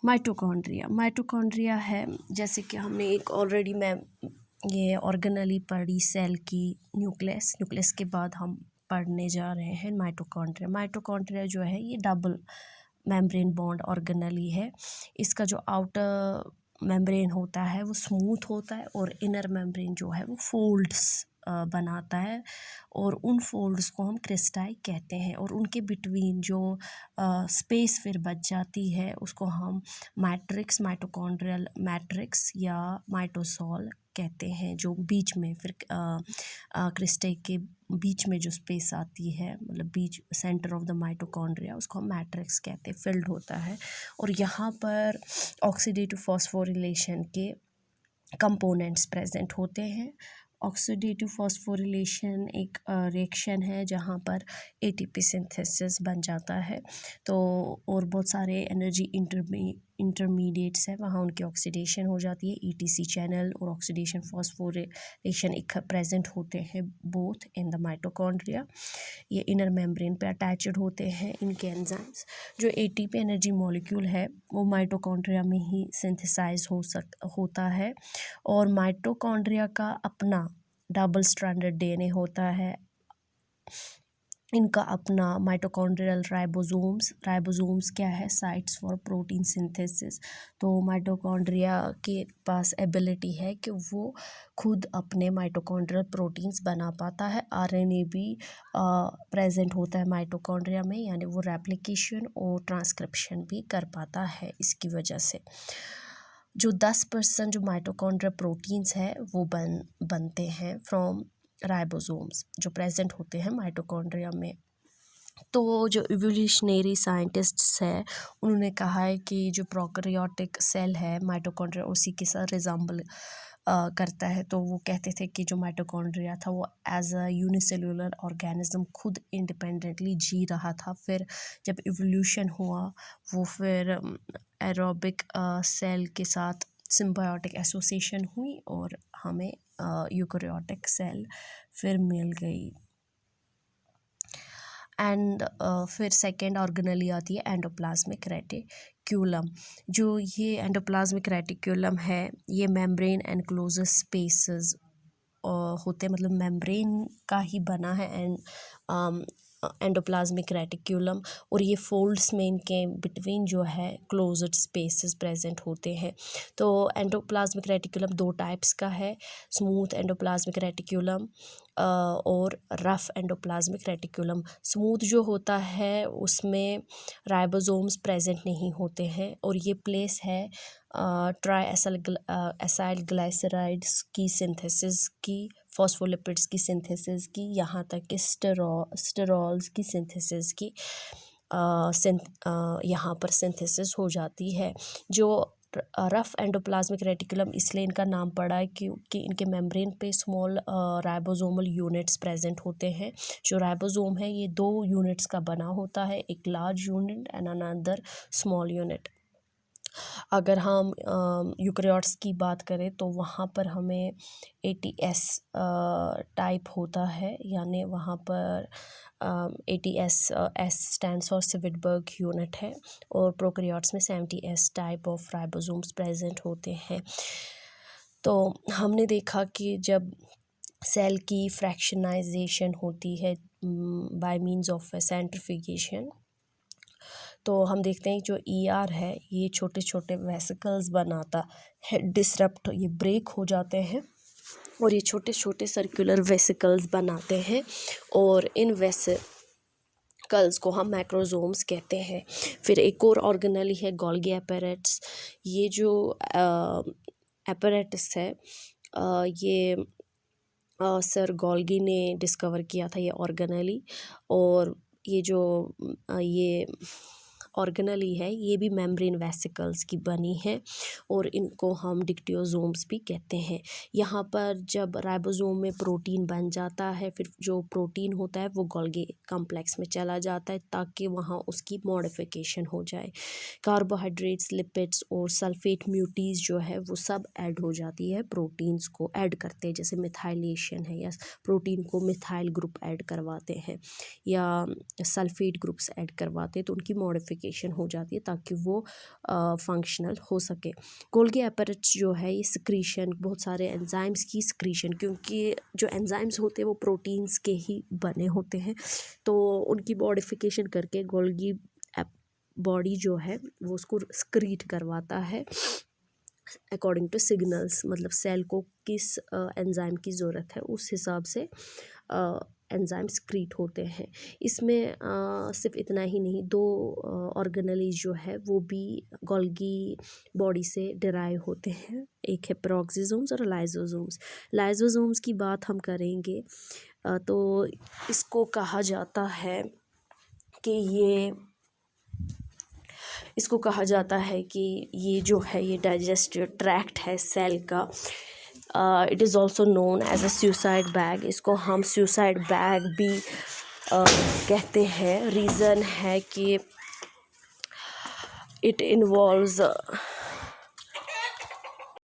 Mitochondria है, जैसे कि हमने एक ऑलरेडी मैं ये ऑर्गेनली पढ़ी सेल की न्यूक्लियस के बाद हम पढ़ने जा रहे हैं माइटोकॉन्ड्रिया जो है ये डबल मेम्ब्रेन बॉन्ड ऑर्गेनली है। इसका जो आउटर मेम्ब्रेन होता है वो स्मूथ होता है और इनर मेम्ब्रेन जो है वो फोल्ड्स बनाता है और उन फोल्ड्स को हम क्रिस्टाई कहते हैं और उनके बिटवीन जो स्पेस फिर बच जाती है उसको हम माइटोकॉन्ड्रियल मैट्रिक्स या माइटोसॉल कहते हैं। जो बीच में फिर क्रिस्टाई के बीच में जो स्पेस आती है, मतलब बीच सेंटर ऑफ द माइटोकॉन्ड्रिया, उसको हम मैट्रिक्स कहते हैं, फिल्ड होता है। और यहाँ पर ऑक्सीडेटिव फॉस्फोरिलेशन के कंपोनेंट्स प्रेजेंट होते हैं। ऑक्सीडेटिव फॉस्फोरिलेशन एक रिएक्शन है जहाँ पर एटीपी सिंथेसिस बन जाता है, तो और बहुत सारे एनर्जी इंटरमीडिएट्स हैं वहाँ उनकी ऑक्सीडेशन हो जाती है। ईटीसी चैनल और ऑक्सीडेशन फॉस्फोरिलेशन एक प्रेजेंट होते हैं बोथ इन द माइटोकॉन्ड्रिया। ये इनर मेम्ब्रेन पे अटैच्ड होते हैं इनके एंजाइम्स। जो एटीपी एनर्जी मॉलिक्यूल है वो माइटोकॉन्ड्रिया में ही सिंथेसाइज होता है और माइटोकॉन्ड्रिया का अपना डबल स्ट्रैंडेड डीएनए होता है। इनका अपना माइटोकॉन्ड्रियल राइबोसोम्स क्या है, साइट्स फॉर प्रोटीन सिंथेसिस। तो माइटोकॉन्ड्रिया के पास एबिलिटी है कि वो खुद अपने माइटोकॉन्ड्रियल प्रोटीन्स बना पाता है। आरएनए भी प्रेजेंट होता है माइटोकॉन्ड्रिया में, यानी वो रेप्लिकेशन और ट्रांसक्रिप्शन भी कर पाता है। इसकी वजह से जो 10% जो माइटोकॉन्ड्रिया प्रोटीन्स है वो बनते हैं फ्रॉम राइबोसोम्स जो प्रेजेंट होते हैं माइटोकॉन्ड्रिया में। तो जो इवोल्यूशनरी साइंटिस्ट्स है उन्होंने कहा है कि जो प्रोकैरियोटिक सेल है माइटोकॉन्ड्रिया उसी के साथ रिजेंबल करता है। तो वो कहते थे कि जो माइटोकॉन्ड्रिया था वो एज अ यूनिसेल्युलर ऑर्गेनिज्म खुद इंडिपेंडेंटली जी रहा था। फिर जब इवोल्यूशन हुआ वो फिर एरोबिक सेल के साथ सिम्बायोटिक एसोसिएशन हुई और हमें यूकैरियोटिक सेल फिर मिल गई। एंड फिर सेकेंड ऑर्गेनली आती है एंडोप्लाज्मिक रेटिक्यूलम। जो ये एंडोप्लाज्मिक रेटिक्यूलम है ये मेम्ब्रेन एनक्लोजर स्पेसेस होते हैं, मतलब मेम्ब्रेन का ही बना है एंडोप्लाज्मिक रेटिक्यूलम। और ये फोल्ड्स में इनके बिटवीन जो है क्लोज्ड स्पेसेस प्रेजेंट होते हैं। तो एंडोप्लाज्मिक रेटिक्यूलम दो टाइप्स का है, स्मूथ एंडोप्लाज्मिक रेटिक्यूलम और रफ एंडोप्लाज्मिक रेटिक्यूलम। स्मूथ जो होता है उसमें राइबोसोम्स प्रेजेंट नहीं होते हैं और ये प्लेस है ट्राई एसाइल ग्लाइसराइड्स की सिंथेसिस की, फॉस्फोलिपिड्स की सिंथेसिस की, यहाँ तक कि स्टेरॉल्स की सिंथेसिस की यहाँ पर सिंथेसिस हो जाती है। जो रफ एंडोप्लाज्मिक रेटिकुलम इसलिए इनका नाम पड़ा है क्योंकि इनके मेम्ब्रेन पे स्मॉल राइबोसोमल यूनिट्स प्रेजेंट होते हैं। जो राइबोसोम है ये दो यूनिट्स का बना होता है, एक large unit and another small unit. अगर हम यूकैरियोट्स की बात करें तो वहाँ पर हमें ATS टाइप होता है, यानी वहाँ पर ATS S stands for Svedberg unit है और प्रोकैरियोट्स में 70S type of ribosomes present होते हैं। तो हमने देखा कि जब सेल की फ्रैक्शनाइजेशन होती है बाय मींस ऑफ सेंट्रीफ्यूगेशन, तो हम देखते हैं जो ER है ये छोटे छोटे वेसिकल्स बनाता है, डिसरप्ट ये ब्रेक हो जाते हैं और ये छोटे छोटे सर्कुलर वेसिकल्स बनाते हैं और इन वेसिकल्स को हम मैक्रोसोम्स कहते हैं। फिर एक और ऑर्गेनली है गोल्गी एपेरेट्स। ये जो एपेरेटस है ये सर गोल्गी ने डिस्कवर किया था ये ऑर्गेनली, और ये जो ये ऑर्गेनली है ये भी मेम्ब्रेन वेसिकल्स की बनी है और इनको हम डिक्टियोसोम्स भी कहते हैं। यहाँ पर जब राइबोसोम में प्रोटीन बन जाता है फिर जो प्रोटीन होता है वो गोल्गी कॉम्प्लेक्स में चला जाता है ताकि वहाँ उसकी मॉडिफिकेशन हो जाए। कार्बोहाइड्रेट्स, लिपिड्स और सल्फेट म्यूटीज़ जो है वो सब ऐड हो जाती है, प्रोटीन्स को ऐड करते हैं, जैसे मिथाइलेशन है या प्रोटीन को मिथाइल ग्रुप ऐड करवाते हैं या सल्फेट ग्रुप्स ऐड करवाते हैं तो उनकी मॉडिफिकेशन मॉडिफिकेशन हो जाती है ताकि वो फंक्शनल हो सके। गोल्गी एपरेट्स जो है ये सिक्रीशन, बहुत सारे एंजाइम्स की सिक्रीशन, क्योंकि जो एंजाइम्स होते हैं वो प्रोटीन्स के ही बने होते हैं, तो उनकी मॉडिफिकेशन करके गोल्गी बॉडी जो है वो उसको स्क्रीट करवाता है अकॉर्डिंग टू सिग्नल्स, मतलब सेल को किस एंजाइम की ज़रूरत है उस हिसाब से एंजाइम स्क्रीट होते हैं। इसमें सिर्फ इतना ही नहीं, 2 ऑर्गेनेलीज जो है वो भी गोल्गी बॉडी से डिराइव होते हैं, एक है पेरोक्सिसोम्स और लाइसोसोम्स। लाइसोसोम्स की बात हम करेंगे तो इसको कहा जाता है कि ये जो है ये डाइजेस्टिव ट्रैक्ट है सेल का। It is also known as a suicide bag, इसको हम सुसाइड बैग भी कहते हैं। रीज़न है कि इट इन्वॉल्व्स